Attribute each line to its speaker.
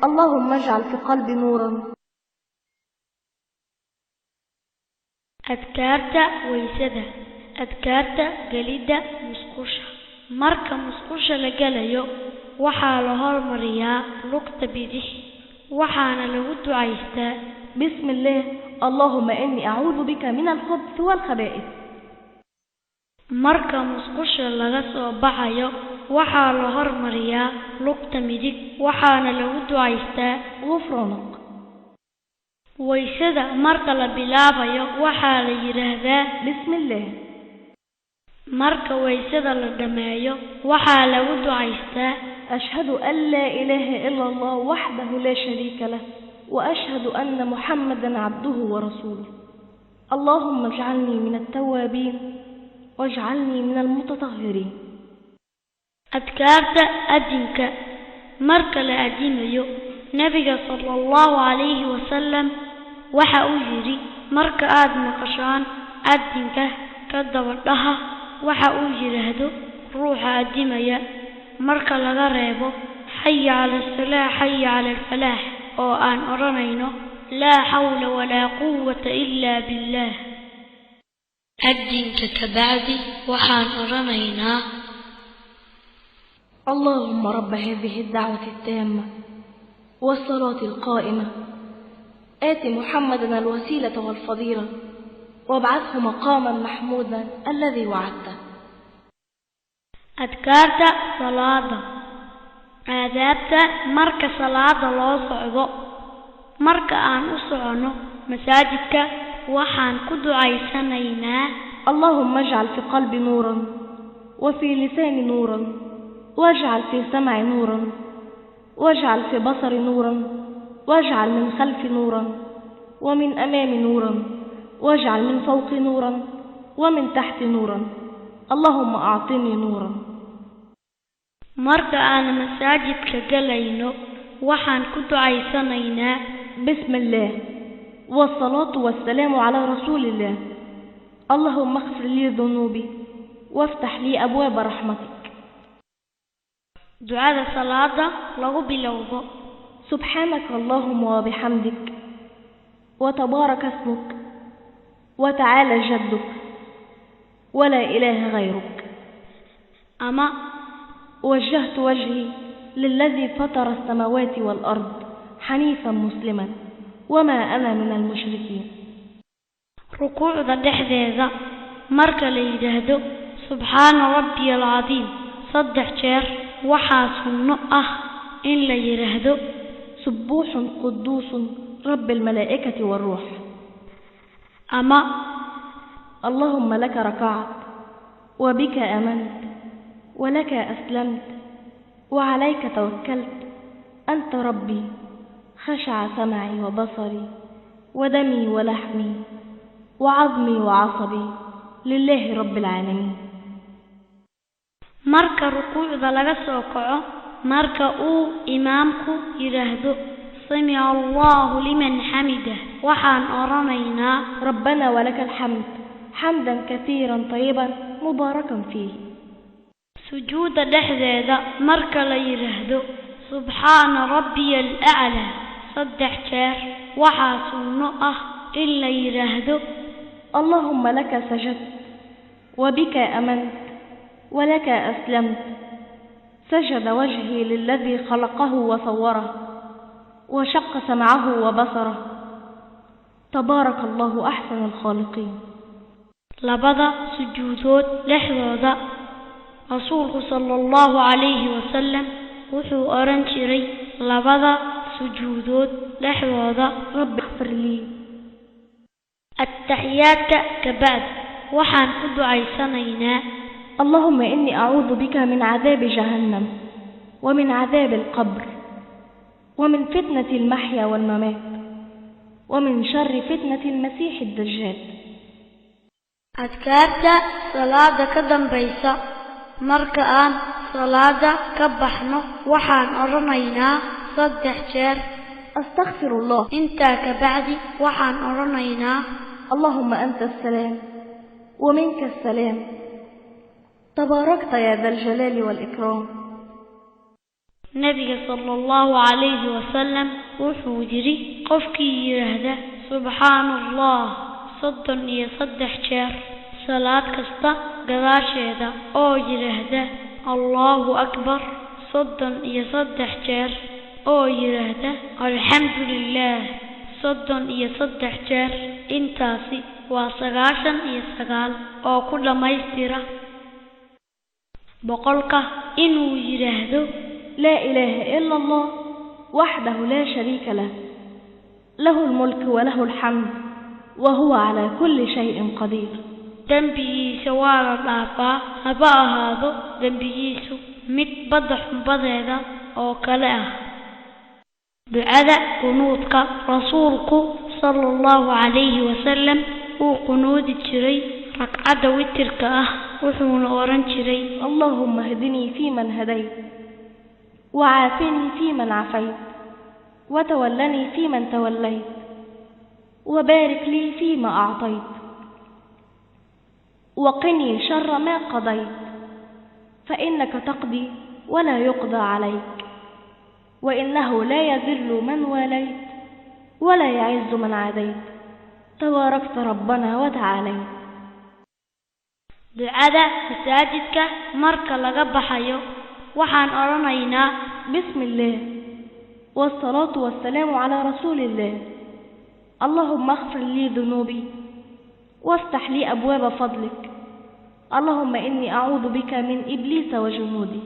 Speaker 1: اللهم اجعل في قلبي نورا.
Speaker 2: أذكارتا ويسدا أذكارتا قليدا مسقوشة marka musqusha la galayo waxaa la hormariyaa lugta bidix waxaana lagu ducaystaa
Speaker 1: bismillah allahumma inni a'uudu bika min al-khubuthi wal-khaba'ith.
Speaker 2: marka musqusha laga soo baxayo waxaa la hormariyaa lugta midig waxaana lagu ducaystaa
Speaker 1: ghufranak.
Speaker 2: waysada marka la bilaabayo waxaa la yiraahdaa
Speaker 1: bismillah.
Speaker 2: marka waysada la dhameeyo waxaa lagu ducaystaa
Speaker 1: ashhadu an la ilaha illa allah wahdahu la sharika lah wa ashhadu anna muhammadan abduhu wa rasuluhu. allahumma ij'alni min at-tawwabin waj'alni min al-mutatahhirin.
Speaker 2: adkaarta adinka marka la adinayo nabiga sallallahu alayhi wa sallam waxa uu yiri marka aad maqashaan adinka ka dabadhaha waxa uu yiraahdo ruuxa adimaya marka laga reebo hayya 'ala as-salah hayya 'ala al-falah oo aan oranayno la hawla wala quwwata illa billah. adinka kabacdi waxaan oranaynaa
Speaker 1: اللهم رب هذه الدعوة التامة والصلاة القائمة آت محمدا الوسيلة والفضيلة وابعثه مقاما محمودا الذي وعدته.
Speaker 2: أذكارتا صلاة آدابتا مركا صلاة الله صعبه مركا آن أسعنه مساجدك وحان كدعيسانينا
Speaker 1: اللهم اجعل في قلبي نورا وفي لساني نورا واجعل في سمعي نورا واجعل في بصري نورا واجعل من خلفي نورا ومن أمامي نورا واجعل من فوقي نورا ومن تحت نورا اللهم أعطني نورا.
Speaker 2: marka aan masaajidka galayno waxaan ku ducaysanaynaa
Speaker 1: بسم الله والصلاة والسلام على رسول الله اللهم اغفر لي ذنوبي وافتح لي أبواب رحمتك.
Speaker 2: ducada salaada lagu bilowdo
Speaker 1: سبحانك اللهم وبحمدك وتبارك اسمك وتعالى جدك ولا إله غيرك.
Speaker 2: أما
Speaker 1: وجهت وجهي للذي فطر السماوات والأرض حنيفا مسلما وما أنا من المشركين.
Speaker 2: ركوع دحديدا marka la yiraahdo subhana rabbiyal azim saddex jeer waxaa sunno ah in la yiraahdo
Speaker 1: سبوح قدوس رب الملائكة والروح.
Speaker 2: أما
Speaker 1: اللهم لك ركعت وبك آمنت ولك أسلمت وعليك توكلت أنت ربي خشع سمعي وبصري ودمي ولحمي وعظمي وعصبي لله رب العالمين.
Speaker 2: marka rukuucda laga soo kaco marka uu imaamku yiraahdo sami Allahu liman hamidah waxaan oranaynaa
Speaker 1: ربنا ولك الحمد حمدا كثيرا طيبا مباركا فيه.
Speaker 2: sujuuda dhexdeeda marka la yiraahdo subhana rabbiyal a'la saddex jeer waxaa sunno ah in la yiraahdo
Speaker 1: اللهم لك سجدت وبك آمنت ولك أسلمت سجد وجهي للذي خلقه وصوره وشق سمعه وبصره تبارك الله أحسن الخالقين.
Speaker 2: labada sujuudood dhexdooda rasuulku sallallahu alayhi wa sallam wuxuu oran jiray labada sujuudood dhexdooda
Speaker 1: rabbi ighfir li.
Speaker 2: التحيات كبعد وحان كدعيسانينا
Speaker 1: اللهم إني أعوذ بك من عذاب جهنم ومن عذاب القبر ومن فتنة المحيا والممات ومن شر فتنة المسيح الدجال.
Speaker 2: أذكارت صلاة كدن بيسا مركان صلاة كبحنا وحان أرنينا صدح جار
Speaker 1: أستغفر الله
Speaker 2: انت كبعدي وحان أرنينا
Speaker 1: اللهم أنت السلام ومنك السلام تباركت يا ذا الجلال والإكرام.
Speaker 2: nabiga sallallahu alayhi wasallam wuxuu yiri qofkii yiraahda subhanallah 33 jeer salaad kasta gadaasheeda oo yiraahda allahu akbar 33 jeer oo yiraahda alxamdulillah 33 jeer intaasi waa 99 oo ku dhamaystira boqolka inuu yiraahdo
Speaker 1: لا إله إلا الله وحده لا شريك له له الملك وله الحمد وهو على كل شيء قدير
Speaker 2: dembigiisa waa la dhaafaa haba ahaado dembigiisu mid badeeda oo kale ah ducada qunuudka rasuulku sallallahu alayhi wasallam uu qunuudi jiray ragcada witirka ah wuxuuna oran jiray
Speaker 1: اللهم اهدني فيمن هديت وعافني فيمن عافيت وتولني فيمن توليت وبارك لي فيما أعطيت وقني شر ما قضيت فإنك تقضي ولا يقضى عليك وإنه لا يذل من واليت ولا يعز من عاديت تباركت ربنا وتعاليت
Speaker 2: ducada masaajidka marka laga baxayo waxaan oranaynaa
Speaker 1: بسم الله والصلاة والسلام على رسول الله اللهم اغفر لي ذنوبي وافتح لي أبواب فضلك اللهم إني أعوذ بك من إبليس وجنودي